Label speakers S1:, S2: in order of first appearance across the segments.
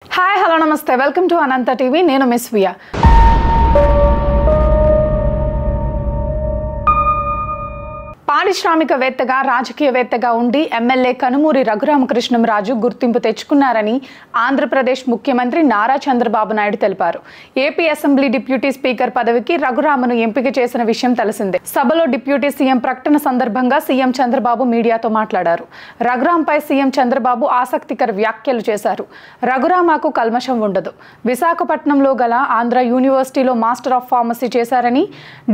S1: Hi, hello, namaste. Welcome to Ananta TV. Nenu Miss Via. పారిశ్రామికవేత్తగా రాజకీయవేత్తగా ఉండి MLA Kanumuri Raghurama Krishnam Raju గుర్తింపు తెచ్చుకున్నారని ఆంధ్రప్రదేశ్ ముఖ్యమంత్రి నారా చంద్రబాబు నాయుడు తెలిపారు. ఏపీ అసెంబ్లీ డిప్యూటీ స్పీకర్ పదవికి రఘురామను ఎంపిక చేసిన విషయం తెలిసిందే. సభలో డిప్యూటీ సీఎం ప్రకటన సందర్భంగా సీఎం చంద్రబాబు మీడియాతో మాట్లాడారు. రఘురాంపై సీఎం చంద్రబాబు ఆసక్తికర వ్యాఖ్యలు చేశారు. రఘురామకు కల్మషం ఉండదు. విశాఖపట్నంలో గల ఆంధ్ర యూనివర్సిటీలో మాస్టర్ ఆఫ్ ఫార్మసీ చేశారని,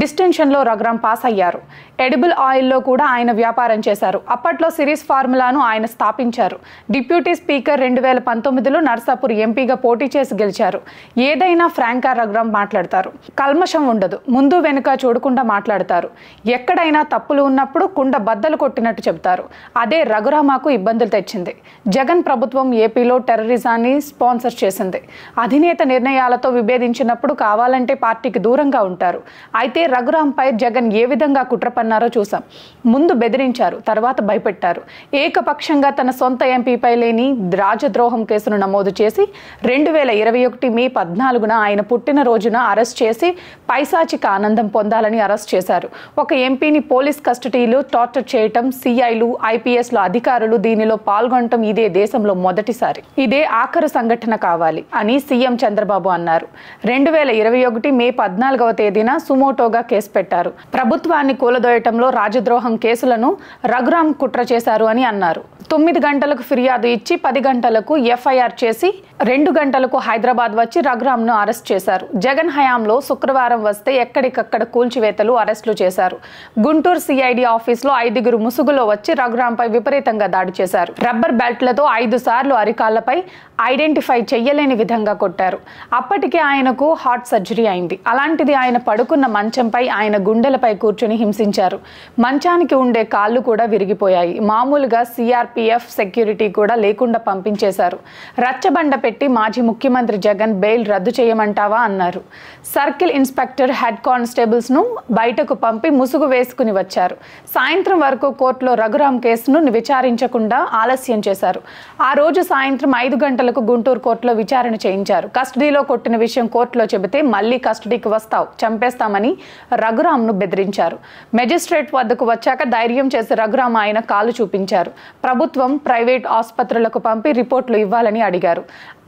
S1: డిస్టింక్షన్లో రఘురాం పాస్ అయ్యారు. ఎడిబుల్ ఆయిల్లో కూడా ఆయన వ్యాపారం చేశారు. అప్పట్లో సిరీస్ ఫార్ములాను ఆయన స్థాపించారు. డిప్యూటీ స్పీకర్ 2019లో నర్సాపూర్ ఎంపీగా పోటీ చేసి గెలిచారు. ఏదైనా ఫ్రాంక్గా రఘురాం మాట్లాడతారు. కల్మషం ఉండదు. ముందు వెనుక చూడకుండా మాట్లాడతారు. ఎక్కడైనా తప్పులు ఉన్నప్పుడు కుండ బద్దలు కొట్టినట్టు చెబుతారు. అదే రఘురామకు ఇబ్బందులు తెచ్చింది. జగన్ ప్రభుత్వం ఏపీలో టెర్రరిజాన్ని స్పాన్సర్ చేసింది. అధినేత నిర్ణయాలతో విభేదించినప్పుడు కావాలంటే పార్టీకి దూరంగా ఉంటారు. అయితే రఘురాంపై జగన్ ఏ విధంగా కుట్ర పన్నారో చూసాం. ముందు బెదిరించారు, తర్వాత భయపెట్టారు. ఏకపక్షంగా తన సొంత ఎంపీపై లేని రాజద్రోహం కేసును నమోదు చేసి 2021 మే 14న ఆయన పుట్టినరోజున అరెస్ట్ చేసి పైశాచిక ఆనందం పొందాలని అరెస్ట్ చేశారు. ఒక ఎంపీని పోలీస్ కస్టడీలో టార్చర్ చేయటం, సిఐలు, ఐపీఎస్ల అధికారులు దీనిలో పాల్గొనటం ఇదే దేశంలో మొదటిసారి. ఇదే ఆఖరు సంఘటన కావాలి అని సీఎం చంద్రబాబు అన్నారు. 2021 మే 14వ తేదీన సుమోటోగా కేసు పెట్టారు. ప్రభుత్వాన్ని కూలదోయటంలో రాజద్రోహం కేసులను రఘురాం కుట్ర చేశారు అని అన్నారు. 9 గంటలకు ఫిర్యాదు ఇచ్చి 10 గంటలకు ఎఫ్ఐఆర్ చేసి 2 గంటలకు హైదరాబాద్ వచ్చి రఘురాంను అరెస్ట్ చేశారు. జగన్ హయాంలో శుక్రవారం వస్తే ఎక్కడికక్కడ కూల్చివేతలు, అరెస్టులు చేశారు. గుంటూరు సిఐడి ఆఫీసులో 5గురు ముసుగులో వచ్చి రఘురాంపై విపరీతంగా దాడి చేశారు. రబ్బర్ బెల్ట్లతో 5 సార్లు అరికాళ్లపై ఐడెంటిఫై చెయ్యలేని విధంగా కొట్టారు. అప్పటికే ఆయనకు హార్ట్ సర్జరీ అయింది. అలాంటిది ఆయన పడుకున్న మంచంపై ఆయన గుండెలపై కూర్చుని హింసించారు. మంచానికి ఉండే కాళ్ళు కూడా విరిగిపోయాయి. మామూలుగా సిఆర్పిఎఫ్ సెక్యూరిటీ కూడా లేకుండా పంపించేశారు. రచ్చబండ పెట్టి మాజీ ముఖ్యమంత్రి జగన్ బెయిల్ రద్దు చేయమంటావా అన్నారు. సర్కిల్ ఇన్స్పెక్టర్, హెడ్ కానిస్టేబుల్స్ ను బయటకు పంపి ముసుగు వేసుకుని వచ్చారు. సాయంత్రం వరకు కోర్టులో రఘురాం కేసును విచారించకుండా ఆలస్యం చేశారు. ఆ రోజు సాయంత్రం 5 గంటలకు గుంటూరు కోర్టులో విచారణ చేయించారు. కస్టడీలో కొట్టిన విషయం కోర్టులో చెబితే మళ్లీ కస్టడీకి వస్తావు, చంపేస్తామని రఘురాంను బెదిరించారు. మెజిస్ట్రేట్ వద్దకు వచ్చాక ధైర్యం చేసి రఘురాం ఆయన కాలు చూపించారు. ప్రభుత్వం, ప్రైవేట్ ఆసుపత్రులకు పంపి రిపోర్టులు ఇవ్వాలని అడిగారు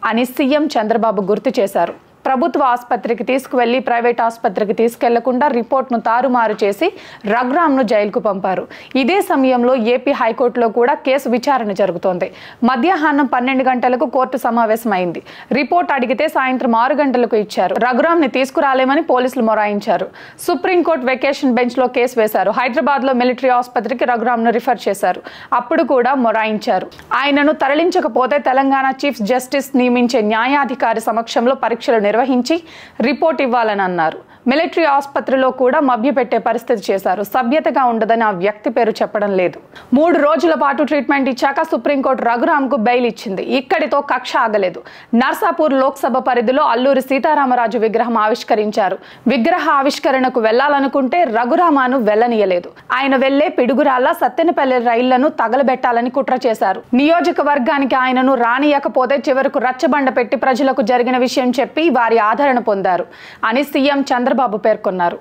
S1: అని సీఎం చంద్రబాబు గుర్తు చేశారు. ప్రభుత్వ ఆసుపత్రికి తీసుకువెళ్లి ప్రైవేట్ ఆసుపత్రికి తీసుకెళ్లకుండా రిపోర్ట్ను తారుమారు చేసి రఘురాంను జైలుకు పంపారు. ఇదే సమయంలో ఏపీ హైకోర్టులో కూడా కేసు విచారణ జరుగుతోంది. మధ్యాహ్నం 12 గంటలకు కోర్టు సమావేశమైంది. రిపోర్ట్ అడిగితే సాయంత్రం 6 గంటలకు ఇచ్చారు. రఘురాంని తీసుకురాలేమని పోలీసులు మొరాయించారు. సుప్రీంకోర్టు వెకేషన్ బెంచ్ లో కేసు వేశారు. హైదరాబాద్ లో మిలిటరీ ఆసుపత్రికి రఘురాంను రిఫర్ చేశారు. అప్పుడు కూడా మొరాయించారు. ఆయనను తరలించకపోతే తెలంగాణ చీఫ్ జస్టిస్ నియమించే న్యాయాధికారి సమక్షంలో పరీక్షలు నిర్వహించి రిపోర్ట్ ఇవ్వాలని అన్నారు. మిలిటరీ ఆసుపత్రిలో కూడా మభ్యపెట్టే పరిస్థితి చేశారు. సభ్యతగా ఉండదని ఆ వ్యక్తి పేరు చెప్పడం లేదు. 3 రోజుల పాటు ట్రీట్మెంట్ ఇచ్చాక సుప్రీంకోర్టు రఘురాంకు బెయిల్ ఇచ్చింది. ఇక్కడితో కక్ష ఆగలేదు. నర్సాపూర్ లోక్సభ పరిధిలో అల్లూరి సీతారామరాజు విగ్రహం ఆవిష్కరించారు. విగ్రహ ఆవిష్కరణకు వెళ్లాలనుకుంటే రఘురామను వెళ్లనీయలేదు. ఆయన వెళ్లే పిడుగురాళ్ల సత్తెనపల్లి రైళ్లను తగలబెట్టాలని కుట్ర చేశారు. నియోజకవర్గానికి ఆయనను రానియకపోతే చివరకు రచ్చబండ పెట్టి ప్రజలకు జరిగిన విషయం చెప్పి వారి ఆదరణ పొందారు అని సీఎం చంద్రబాబు పేర్కొన్నారు.